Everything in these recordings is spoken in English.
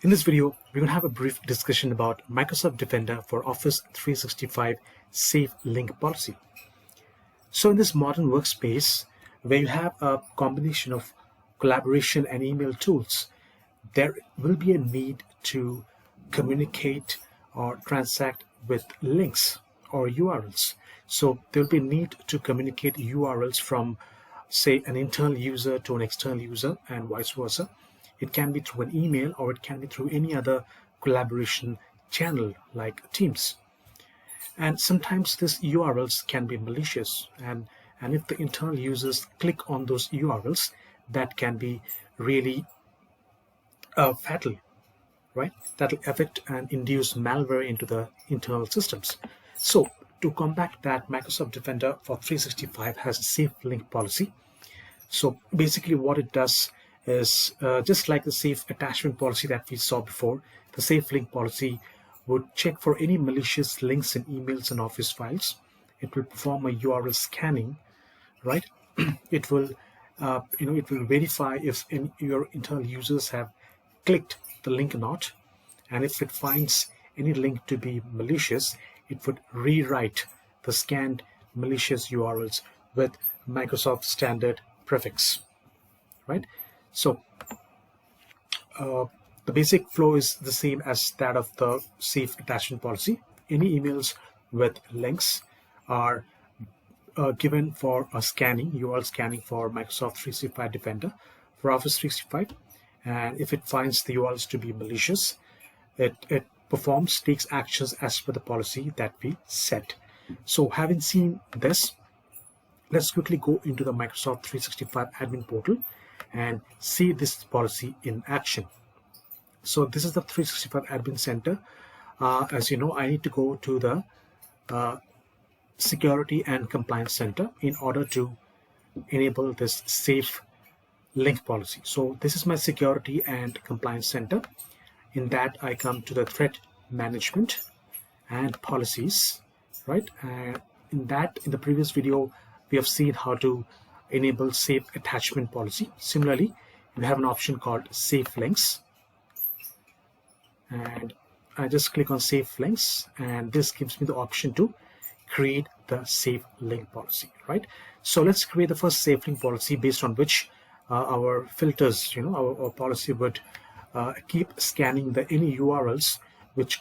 In this video, we're going to have a brief discussion about Microsoft Defender for Office 365 Safe Link Policy. So in this modern workspace, where you have a combination of collaboration and email tools, there will be a need to communicate or transact with links or URLs. So there will be a need to communicate URLs from, say, an internal user to an external user and vice versa. It can be through an email or it can be through any other collaboration channel like Teams. And sometimes these URLs can be malicious, and if the internal users click on those URLs, that can be really fatal, right? That will affect and induce malware into the internal systems. So to combat that, Microsoft Defender for 365 has a safe link policy. So basically what it does is just like the safe attachment policy that we saw before, the safe link policy would check for any malicious links in emails and Office files. It will perform a URL scanning, right? It will, it will verify if your internal users have clicked the link or not, and if it finds any link to be malicious, it would rewrite the scanned malicious URLs with Microsoft standard prefix, right? So the basic flow is the same as that of the safe attachment policy. Any emails with links are given for a scanning, URL scanning for Microsoft 365 Defender for Office 365. And if it finds the URLs to be malicious, it takes actions as per the policy that we set. So having seen this, let's quickly go into the Microsoft 365 admin portal and see this policy in action. So this is the 365 admin center. As you know, I need to go to the security and compliance center in order to enable this safe link policy. So this is my security and compliance center. In that, I come to the threat management and policies, right? In the previous video, we have seen how to enable safe attachment policy. Similarly, you have an option called safe links, and I just click on safe links, and this gives me the option to create the safe link policy, right? So let's create the first safe link policy based on which our filters, our policy would keep scanning any URLs which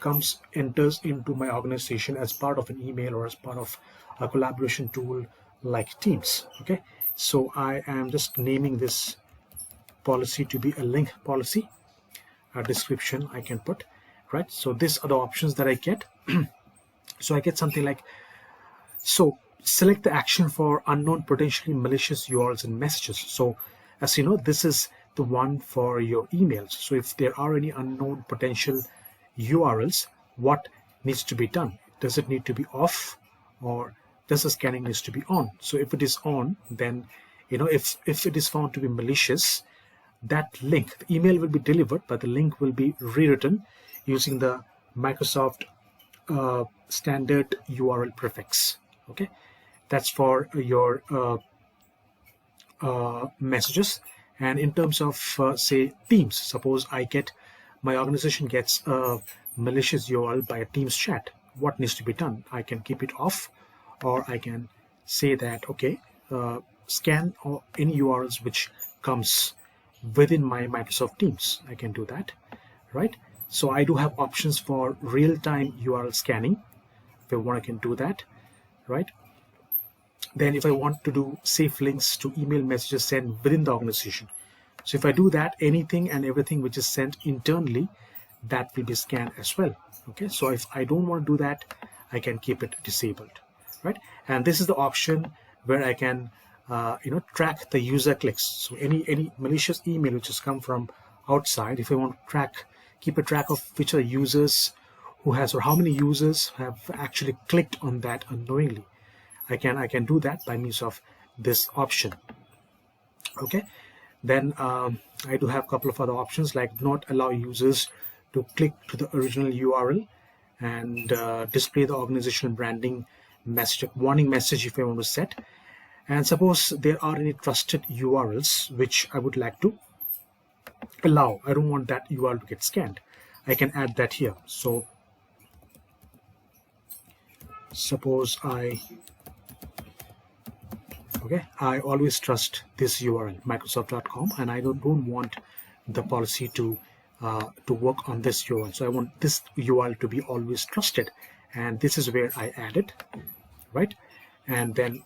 enters into my organization as part of an email or as part of a collaboration tool like Teams. Okay, so I am just naming this policy to be a link policy. A description I can put, right? So these are the options that I get. So I get something like, so select the action for unknown potentially malicious URLs and messages. So as you know, this is the one for your emails. So if there are any unknown potential URLs, what needs to be done? Does it need to be off, or does the scanning needs to be on? So if it is on, then if it is found to be malicious, that link, the email will be delivered, but the link will be rewritten using the Microsoft standard URL prefix. Okay, that's for your messages. And in terms of say Teams, suppose my organization gets a malicious URL by a Teams chat, what needs to be done? I can keep it off, or I can say that, okay, scan any URLs which comes within my Microsoft Teams. I can do that, right? So I do have options for real-time URL scanning. If I want, I can do that, right? Then if I want to do safe links to email messages sent within the organization, so if I do that, anything and everything which is sent internally, that will be scanned as well. Okay, so if I don't want to do that, I can keep it disabled, right? And this is the option where I can track the user clicks. So any malicious email which has come from outside, if I want to keep a track of which are users or how many users have actually clicked on that unknowingly, I can do that by means of this option. Okay, then I do have a couple of other options, like do not allow users to click to the original URL, and display the organizational branding message, warning message if I want to set. And suppose there are any trusted URLs which I would like to allow. I don't want that URL to get scanned. I can add that here. So suppose I always trust this URL, Microsoft.com, and I don't want the policy to work on this URL. So I want this URL to be always trusted, and this is where I add it, right? And then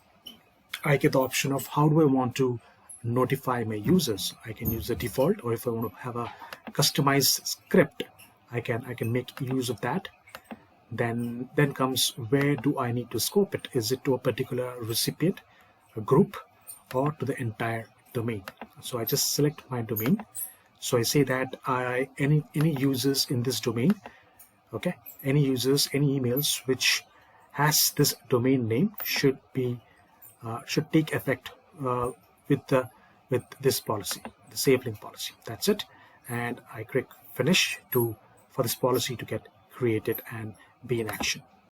I get the option of how do I want to notify my users. I can use the default, or if I want to have a customized script, I can make use of that. Then comes, where do I need to scope it? Is it to a particular recipient, a group, or to the entire domain? So I just select my domain. So I say that any users in this domain, okay, any users, any emails which has this domain name should take effect with this policy, the save link policy. That's it, and I click finish for this policy to get created and be in action.